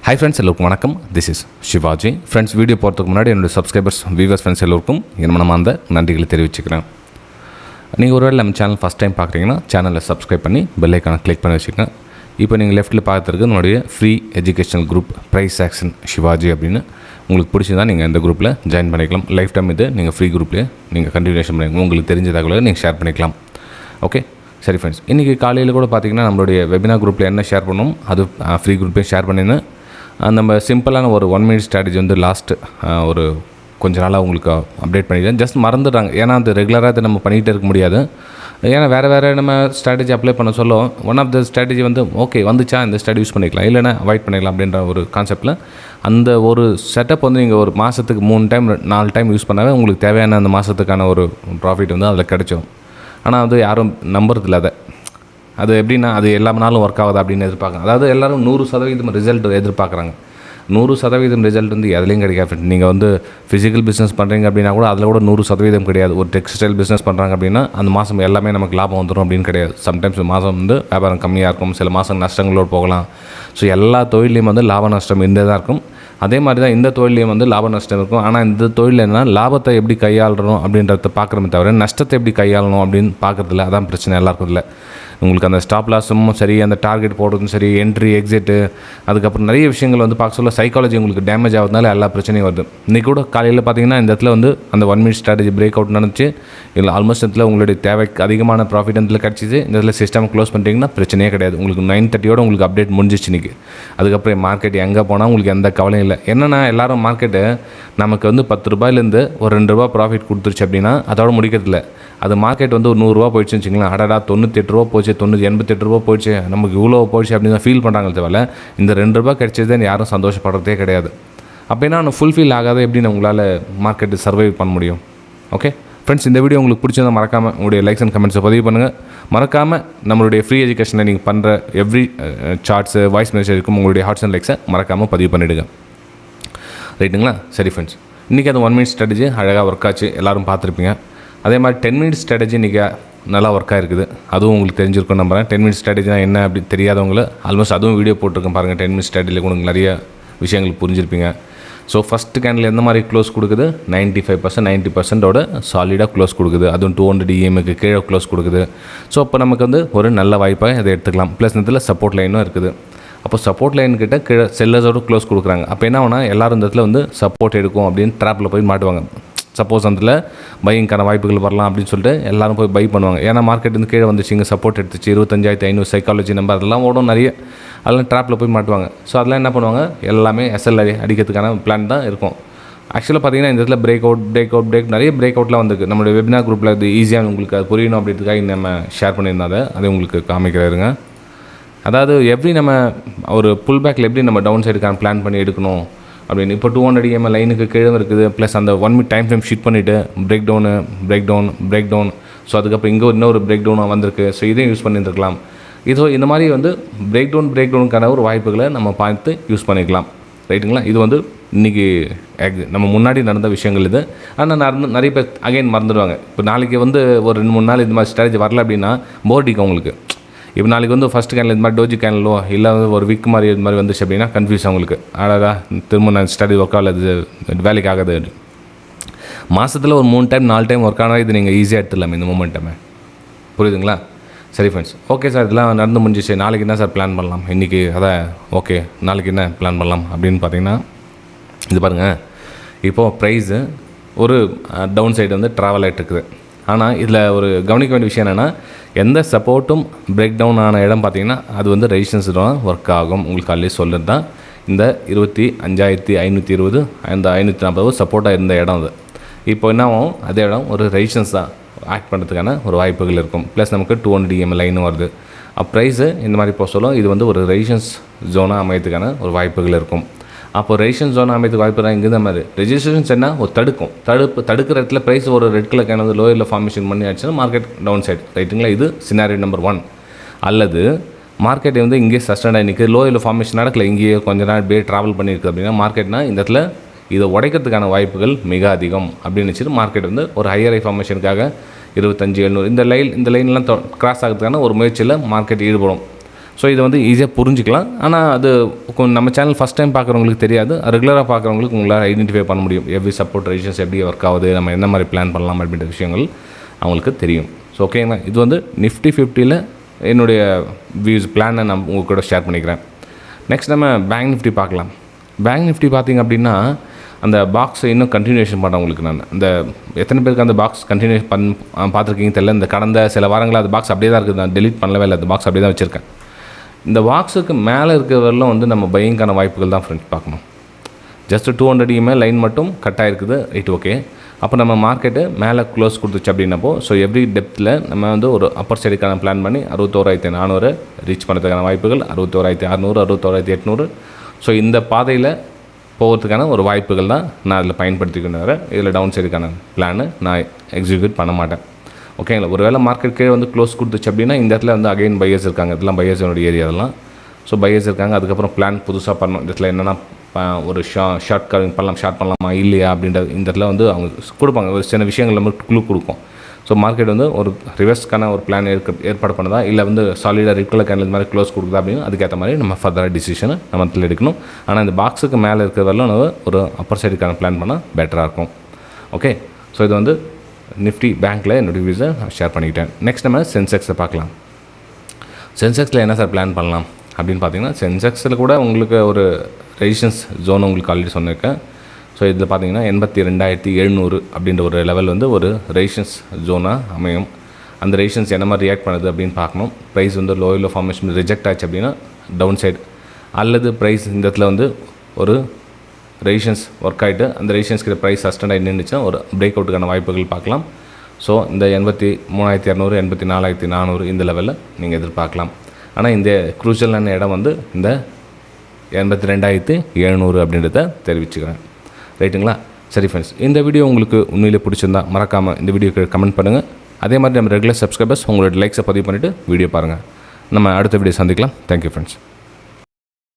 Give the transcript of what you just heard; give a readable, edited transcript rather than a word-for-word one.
Hi friends, எல்லோருக்கும் வணக்கம். This is shivaji. Friends, video போகிறதுக்கு முன்னாடி என்னோட சப்ஸ்கிரைபர்ஸ் வியூவர்ஸ் ஃப்ரெண்ட்ஸ் எல்லோருக்கும் என் மனமார்ந்த நன்றிகளை தெரிவிச்சுக்கிறேன். நீங்கள் ஒருவேளை நம்ம சேனல் ஃபஸ்ட் டைம் பார்க்குறீங்கன்னா சேனலை சப்ஸ்கிரைப் பண்ணி பெல் ஐக்கானை கிளிக் பண்ணி வச்சுக்கோங்க. இப்போ நீங்கள் லெஃப்ட்டில் பார்த்துருக்கு என்னுடைய free educational group Preis-Aktion shivaji அப்படின்னு உங்களுக்கு பிடிச்சதான் நீங்கள் இந்த குரூப்பில் ஜாயின் பண்ணிக்கலாம். லைஃப் டைம் இது நீங்கள் ஃப்ரீ குரூப்லேயே நீங்கள் கண்டினியூஷன் பண்ணிக்கலாம். உங்களுக்கு தெரிஞ்ச தகவலை நீங்கள் ஷேர் பண்ணிக்கலாம். ஓகே, சரி ஃப்ரெண்ட்ஸ், இன்றைக்கி காலையில் கூட பார்த்திங்கன்னா நம்மளுடைய வெபினார் குரூப்பில் என்ன ஷேர் பண்ணணும் அது ஃப்ரீ குரூப்பே ஷேர் பண்ணியிருந்தேன். நம்ம சிம்பிளான ஒரு 1 minute ஸ்ட்ராட்டஜி வந்து லாஸ்ட்டு ஒரு கொஞ்ச நாளாக உங்களுக்கு அப்டேட் பண்ணிக்கிறேன். ஜஸ்ட் மறந்துடுறாங்க, ஏன்னா அது ரெகுலராக அதை நம்ம பண்ணிகிட்டே இருக்க முடியாது. ஏன்னா வேறு நம்ம ஸ்ட்ராட்டஜி அப்ளை பண்ண சொல்ல ஒன் ஆஃப் த ஸ்ட்ராட்டஜி வந்து ஓகே வந்துச்சா இந்த ஸ்ட்ராட்டஜி யூஸ் பண்ணிக்கலாம், இல்லைனா அவாய்ட் பண்ணிக்கலாம் அப்படின்ற ஒரு கான்செப்ட்டில் அந்த ஒரு செட்டப் வந்து நீங்கள் ஒரு மாதத்துக்கு 3 டைம் 4 டைம் யூஸ் பண்ணாவே உங்களுக்கு தேவையான அந்த மாதத்துக்கான ஒரு ப்ராஃபிட் வந்து அதில் கிடைச்சிடும். ஆனால் அது யாரும் நம்புறதில்ல. அது எப்படின்னா அது எல்லா நாளும் ஒர்க் ஆகுது அப்படின்னு எதிர்பார்க்குறாங்க. அதாவது எல்லோரும் 100% ரிசல்ட் எதிர்பார்க்குறாங்க. 100% ரிசல்ட் வந்து எதுலேயும் கிடைக்காது. நீங்கள் வந்து ஃபிசிக்கல் பிஸ்னஸ் பண்ணுறீங்க அப்படின்னா கூட அதில் கூட 100% கிடையாது. ஒரு டெக்ஸ்டைல் பிஸ்னஸ் பண்ணுறாங்க அப்படின்னா அந்த மாதம் எல்லாமே நமக்கு லாபம் வந்துடும் அப்படின்னு கிடையாது. சம்டைம்ஸ் மாதம் வந்து வியாபாரம் கம்மியாக இருக்கும், சில மாதம் நஷ்டங்களோடு போகலாம். ஸோ எல்லா தொழிலையும் வந்து லாப நஷ்டம் இருந்தே தான் இருக்கும். அதே மாதிரி தான் இந்த தொழிலையும் வந்து லாப நஷ்டம் இருக்கும். ஆனால் இந்த தொழில் என்ன லாபத்தை எப்படி கையாளணும் அப்படின்றத பார்க்குறமே தவிர நஷ்டத்தை எப்படி கையாளணும் அப்படின்னு பார்க்குறதில்ல. அதான் பிரச்சனை எல்லாருக்கும் இல்லை. உங்களுக்கு அந்த ஸ்டாப் லாஸும் சரி, அந்த டார்கெட் போடுறதும் சரி, என்ட்ரி எக்ஸிட்டு, அதுக்கப்புறம் நிறைய விஷயங்கள் வந்து பார்க்க சொல்ல சைக்காலஜி உங்களுக்கு டேமேஜ் ஆகுதுனால எல்லா பிரச்சனையும் வருது. இன்றைக்கி கூட காலையில் பார்த்தீங்கன்னா இந்த இடத்துல வந்து அந்த 1 minute ஸ்ட்ராட்டஜி பிரேக் அவுட் நடந்துச்சு. இல்லை ஆல்மோஸ்ட் இடத்துல உங்களுடைய தேவைக்கு அதிகமான ப்ராஃபிட் இதில் கிடச்சிது. இந்த இடத்துல சிஸ்டம் க்ளோஸ் பண்ணிட்டீங்கன்னா பிரச்சனையே கிடையாது. உங்களுக்கு 9:30 உங்களுக்கு அப்டேட் முடிஞ்சிச்சு இன்றைக்கி. அதுக்கப்புறம் மார்க்கெட் எங்கே போனால் உங்களுக்கு எந்த கவலையும் இல்லை. என்னென்னா எல்லாரும் மார்க்கெட்டு நமக்கு வந்து 10 ரூபாயிலேருந்து ஒரு 2 ரூபா ப்ராஃபிட் கொடுத்துருச்சு அப்படின்னா அதோட முடிக்கிறதில்ல. அது மார்க்கெட் வந்து ஒரு 100 ரூபா போயிடுச்சுன்னு வச்சுங்களேன், அடடா 98 ரூபா போச்சு, 88 ரூபா போயிடுச்சு, நமக்கு இவ்வளோ போயிடுச்சு அப்படின்னு தான் ஃபீல் பண்ணுறாங்க. தவிர இந்த 2 ரூபா கிடச்சதுன்னு யாரும் சந்தோஷப்படுறதே கிடையாது. அப்படின்னா நான் ஃபுல்ஃபில் ஆகாத எப்படின்னு உங்களால் மார்க்கெட்டு சர்வை பண்ண முடியும்? ஓகே ஃப்ரெண்ட்ஸ், இந்த வீடியோ உங்களுக்கு பிடிச்சதை மறக்காமல் உங்களுடைய லைக்ஸ் அண்ட் கமெண்ட்ஸை பதிவு பண்ணுங்கள். மறக்காமல் நம்மளுடைய ஃப்ரீ எஜுகேஷனில் நீங்கள் பண்ணுற எவ்ரி சார்ட்ஸு வாய்ஸ் மெசேஜ் இருக்கும் உங்களுடைய ஹார்ட்ஸ் அண்ட் லைக்ஸை மறக்காமல் பதிவு பண்ணிவிடுங்க. ரைட்டுங்களா? சரி ஃப்ரெண்ட்ஸ், இன்றைக்கி அது 1 minute ஸ்ட்ராட்டஜி அழகாக ஒர்க் ஆச்சு, எல்லோரும் பார்த்துருப்பீங்க. அதே மாதிரி 10 minute ஸ்ட்ராட்டஜி இன்றைக்கி நல்லா ஒர்க்காக இருக்குது. அதுவும் உங்களுக்கு தெரிஞ்சிருக்கும் நம்புறேன். 10 minute ஸ்ட்ராட்டஜினா என்ன அப்படி தெரியாதவங்கள ஆல்மோஸ்ட் அதுவும் வீடியோ போட்டிருக்கேன் பாருங்கள். 10 minute ஸ்ட்ராட்டஜியில் கூட உங்களுக்கு நிறைய விஷயங்கள் புரிஞ்சிருப்பீங்க. ஸோ ஃபஸ்ட்டு கேண்டில் எந்த மாதிரி க்ளோஸ் கொடுக்குது, 95% 90%ஓட சாலிடாக க்ளோஸ் கொடுக்குது. அதுவும் 200 EMக்கு கீழே க்ளோஸ் கொடுக்குது. ஸோ அப்போ நமக்கு வந்து ஒரு நல்ல வாய்ப்பாக அதை எடுத்துக்கலாம். ப்ளஸ் இதில் சப்போர்ட் லைனும் இருக்குது. அப்போ சப்போர்ட் லைன் கிட்ட கீழே செல்லர்ஸோடு க்ளோஸ் கொடுக்குறாங்க. அப்போ என்ன ஆகுனா எல்லாரும் இந்த இடத்துல வந்து சப்போர்ட் எடுக்கும் அப்படின்னு ட்ராப்பில் போய் மாட்டுவாங்க. சப்போஸ் அதில் பையிங்கான வாய்ப்புகள் வரலாம் அப்படின்னு சொல்லிட்டு எல்லோரும் போய் பை பண்ணுவாங்க. ஏன்னா மார்க்கெட் வந்து கீழே வந்துச்சு, இங்கே சப்போர்ட் எடுத்துச்சு, 25,500 சைக்காலஜி நம்பர் அதெல்லாம் ஓடும் நிறைய. அதெல்லாம் ட்ராப்பில் போய் மாட்டுவாங்க. ஸோ அதெல்லாம் என்ன பண்ணுவாங்க, எல்லாமே SL அடிக்கிறதுக்கான பிளான் தான் இருக்கும். ஆக்சுவலாக பார்த்தீங்கன்னா இந்த இடத்துல பிரேக் நிறைய பிரேக் அவுட்லாம் வந்துருக்கு. நம்மளுடைய வெபினார் குரூப்பில் அது ஈஸியாக உங்களுக்கு அது புரியணும் அப்படின்றதுக்காக நம்ம ஷேர் பண்ணியிருந்தாங்க. அதை உங்களுக்கு காமிக்கிறாருங்க. அதாவது எப்படி நம்ம ஒரு புல் பேக்கில் எப்படி நம்ம டவுன் சைடுக்கான பிளான் பண்ணி எடுக்கணும் அப்படின்னு. இப்போ 200 EM லைனுக்கு கீழே இருக்குது. ப்ளஸ் அந்த 1 minute டைம் ஃப்ரேம் ஷீட் பண்ணிவிட்டு பிரேக் டவுன். ஸோ அதுக்கப்புறம் இங்கே இன்னொரு பிரேக் டவுனாக வந்திருக்கு. ஸோ இதையும் யூஸ் பண்ணியிருக்கலாம். இதோ இந்த மாதிரி வந்து பிரேக் டவுனுக்கான ஒரு வாய்ப்புகளை நம்ம பார்த்து யூஸ் பண்ணிக்கலாம். ரைட்டுங்களா? இது வந்து இன்றைக்கி நம்ம முன்னாடி நடந்த விஷயங்கள் இது. ஆனால் நிறைய பேர் அகைன் மறந்துடுவாங்க. இப்போ நாளைக்கு வந்து ஒரு 2-3 நாள் இந்த மாதிரி ஸ்ட்ராட்டஜி வரல அப்படின்னா போர்டிக்கும் உங்களுக்கு. இப்போ நாளைக்கு வந்து ஃபஸ்ட் கேனில் இந்த மாதிரி டோஜி கேனிலோ இல்லை ஒரு வீக் மாதிரி இது மாதிரி வந்துச்சு அப்படின்னா கன்ஃபியூஸ் அவங்களுக்கு. அழகா திரும்ப நான் ஸ்டடி ஒர்க் ஆகல, இது வேலைக்கு ஆகாது. மாதத்தில் ஒரு 3 டைம் 4 டைம் ஒர்க் ஆனால் இது நீங்கள் ஈஸியாக எடுத்துடலாம் இந்த மூமெண்ட்டமே. புரியுதுங்களா? சரி ஃப்ரெண்ட்ஸ், ஓகே சார், இதெல்லாம் நடந்து முடிஞ்சிச்சு, நாளைக்கு என்ன சார் பிளான் பண்ணலாம், இன்றைக்கி அதான் ஓகே நாளைக்கு என்ன பிளான் பண்ணலாம் அப்படின்னு பார்த்தீங்கன்னா இது பாருங்கள். இப்போது ப்ரைஸு ஒரு டவுன் சைடு வந்து ட்ராவல் ஆகிட்டு இருக்குது. ஆனால் இதில் ஒரு கவனிக்க வேண்டிய விஷயம் என்னென்னா, எந்த சப்போர்ட்டும் பிரேக் டவுன் ஆன இடம் பார்த்திங்கன்னா அது வந்து ரெசிஸ்டன்ஸ் தான் ஒர்க் ஆகும். உங்களுக்கு ஆல்ரெடி சொல்லுறது தான் இந்த 25,520 அந்த 540 சப்போர்ட்டாக இருந்த இடம் அது. இப்போ என்ன ஆகும், அதே இடம் ஒரு ரெசிஸ்டன்ஸ் தான் ஆக்ட் பண்ணுறதுக்கான ஒரு வாய்ப்புகள் இருக்கும். ப்ளஸ் நமக்கு 200 EM லைனும் வருது. ப்ரைஸு இந்த மாதிரி இப்போ சொல்லும் இது வந்து ஒரு ரெசிஸ்டன்ஸ் ஜோனாக அமையத்துக்கான ஒரு வாய்ப்புகள் இருக்கும். அப்போ ரெசிஸ்டன்ஸ் ஜோன் அமைத்து வாய்ப்பு தான் இங்கே மாதிரி ரெஜிஸ்ட்ரேஷன்ஸ் என்ன ஒரு தடுக்கிற இடத்துல ப்ரைஸ் ஒரு ரெட் கலர் கேன் வந்து லோயரில் ஃபார்மேஷன் பண்ணி ஆச்சுன்னா மார்க்கெட் டவுன் சைடு. ரைட்டுங்களா? இது சினாரியோ நம்பர் 1. அல்லது மார்க்கெட் வந்து இங்கே சஸ்டெண்டாக நிற்குது, லோயரில் ஃபார்மேஷன் நடக்கல, இங்கேயே கொஞ்ச நாள் அப்படியே ட்ராவல் பண்ணியிருக்கு அப்படின்னா மார்க்கெட்னா இந்த இடத்துல இதை உடைக்கிறதுக்கான வாய்ப்புகள் மிக அதிகம் அப்படின்னு வச்சுட்டு மார்க்கெட் வந்து ஒரு ஹையர் ஃபார்மேஷனுக்காக 25,700 இந்த லைன்லாம் கிராஸ் ஆகிறதுக்கான ஒரு முயற்சியில் மார்க்கெட் ஈடுபடும். ஸோ இதை வந்து ஈஸியாக புரிஞ்சிக்கலாம். ஆனால் அது நம்ம சேனல் ஃபஸ்ட் டைம் பார்க்குறவங்களுக்கு தெரியாது, ரெகுலராக பார்க்குறவங்களுக்கு உங்களால் ஐடென்டிஃபை பண்ண முடியும். எவ்ரி சப்போர்ட் ரெசிஸ்டன்ஸ் எப்படி ஒர்க் ஆகுது, நம்ம என்ன மாதிரி பிளான் பண்ணலாம் அப்படின்ற விஷயங்கள் அவங்களுக்கு தெரியும். ஸோ ஓகேங்களா, இது வந்து நிஃப்டி 50ல் என்னுடைய வியூஸ் பிளானை நான் உங்கள் கூட ஷேர் பண்ணிக்கிறேன். நெக்ஸ்ட் நம்ம பேங்க் நிஃப்டி பார்க்கலாம். பேங்க் நிஃப்டி பார்த்திங்க அப்படின்னா அந்த பாக்ஸை இன்னும் கண்டினியூஷன் பண்ணுறவங்களுக்கு நான் இந்த எத்தனை பேருக்கு அந்த பாக்ஸ் கண்டினியூ பார்த்துருக்கீங்க தெரியல. இந்த கடந்த சில வாரங்களில் அந்த பாக்ஸ் அப்படியே தான் இருக்குது, நான் டெலிட் பண்ணவே இல்லை, அந்த பாக்ஸ் அப்படியே தான் வச்சுருக்கேன். இந்த பாக்ஸுக்கு மேலே இருக்கிறவரெல்லாம் வந்து நம்ம பையிங்கான வாய்ப்புகள் தான் ஃப்ரெண்ட்ஸ் பார்க்கணும். ஜஸ்ட் 200 EMA லைன் மட்டும் கட் ஆகிருக்குது, ரைட் ஓகே. அப்போ நம்ம மார்க்கெட்டு மேலே க்ளோஸ் கொடுத்துச்சு அப்படின்னப்போ ஸோ எவ்ரி டெப்த்தில் நம்ம வந்து ஒரு அப்பர் சைடுக்கான பிளான் பண்ணி 61,400 ரீச் பண்ணுறதுக்கான வாய்ப்புகள், 61,600, 61,800. ஸோ இந்த பாதையில் போகிறதுக்கான ஒரு வாய்ப்புகள் தான் நான் அதில் பயன்படுத்திக்கிட்டு இதில் டவுன் சைடுக்கான பிளானு நான் எக்ஸிக்யூட் பண்ண மாட்டேன். ஓகேங்களா, ஒரு வேளை மார்க்கெட் கீழே வந்து க்ளோஸ் கொடுத்துச்சு அப்படின்னா இந்த இடத்துல வந்து அகைன் பையர்ஸ் இருக்காங்க, இதெல்லாம் பையர்ஸோட ஏரியா அதெல்லாம். ஸோ பையர்ஸ் இருக்காங்க, அதுக்கப்புறம் பிளான் புதுசாக பண்ணணும். இந்த இடத்துல என்னென்னா ஒரு ஷார்ட் கவரிங் பண்ணலாம், ஷார்ட் பண்ணலாமா இல்லையா அப்படின்றது இந்த இடத்துல வந்து அவங்க கொடுப்பாங்க, ஒரு சின்ன விஷயங்கள் நம்ம குழு கொடுக்கும். ஸோ மார்க்கெட் வந்து ஒரு ரிவர்ஸ்க்கான ஒரு பிளான் ஏற்பாடு பண்ணதா இல்லை வந்து சாலிடாக ரெட் கலர் கேண்டில் மாதிரி க்ளோஸ் கொடுக்குதா அப்படின்னு அதுக்கேற்ற மாதிரி நம்ம ஃபர்தராக டிசிஷனை நம்ம அதில் எடுக்கணும். ஆனால் இந்த பாக்ஸுக்கு மேலே இருக்கிறவரெல்லாம் நம்ம ஒரு அப்பர் சைடுக்கான பிளான் பண்ணால் பெட்டராக இருக்கும். ஓகே, ஸோ இது வந்து நிஃப்டி பேங்க்கில் என்னுடைய வியூஸை ஷேர் பண்ணிக்கிட்டேன். நெக்ஸ்ட் நம்ம சென்செக்ஸை பார்க்கலாம். சென்செக்ஸில் என்ன சார் பிளான் பண்ணலாம் அப்படின்னு பார்த்தீங்கன்னா, சென்செக்ஸில் கூட உங்களுக்கு ஒரு ரெசிஸ்டன்ஸ் ஜோன் உங்களுக்கு ஆல்ரெடி சொன்னிருக்கேன். ஸோ இதில் பார்த்தீங்கன்னா 82,700 அப்படின்ற ஒரு லெவல் வந்து ஒரு ரெசிஸ்டன்ஸ் ஜோனாக அமையும். அந்த ரெசிஸ்டன்ஸ் என்ன மாதிரி ரியாக்ட் பண்ணுது அப்படின்னு பார்க்கணும். ப்ரைஸ் வந்து லோயில் ஃபார்மேஷன் ரிஜெக்ட் ஆச்சு அப்படின்னா டவுன் சைடு, அல்லது ப்ரைஸ் இந்த இடத்துல வந்து ஒரு ரெசிஸ்டன்ஸ் ஒர்க் ஆகிட்டு அந்த ரெசிஸ்டன்ஸ்க்கு ப்ரைஸ் சஸ்டெண்ட் ஆகி நின்றுச்சுன்னா ஒரு பிரேக் அவுட்டுக்கான வாய்ப்புகள் பார்க்கலாம். ஸோ இந்த 83,200, 84,400 இந்த லெவலில் நீங்கள் எதிர்பார்க்கலாம். ஆனால் இந்த க்ரூஷியலான இடம் வந்து இந்த 82,700 அப்படின்றத தெரிவிச்சுக்கிறேன். ரைட்டுங்களா? சரி ஃப்ரெண்ட்ஸ், இந்த வீடியோ உங்களுக்கு உண்மையிலே பிடிச்சிருந்தா மறக்காமல் இந்த வீடியோக்கு கமெண்ட் பண்ணுங்கள். அதே மாதிரி நம்ம ரெகுலர் சப்ஸ்கிரைபர்ஸ் உங்களோட லைக்ஸை பதிவு பண்ணிவிட்டு வீடியோ பாருங்கள். நம்ம அடுத்த வீடியோ சந்திக்கலாம். Thank you friends.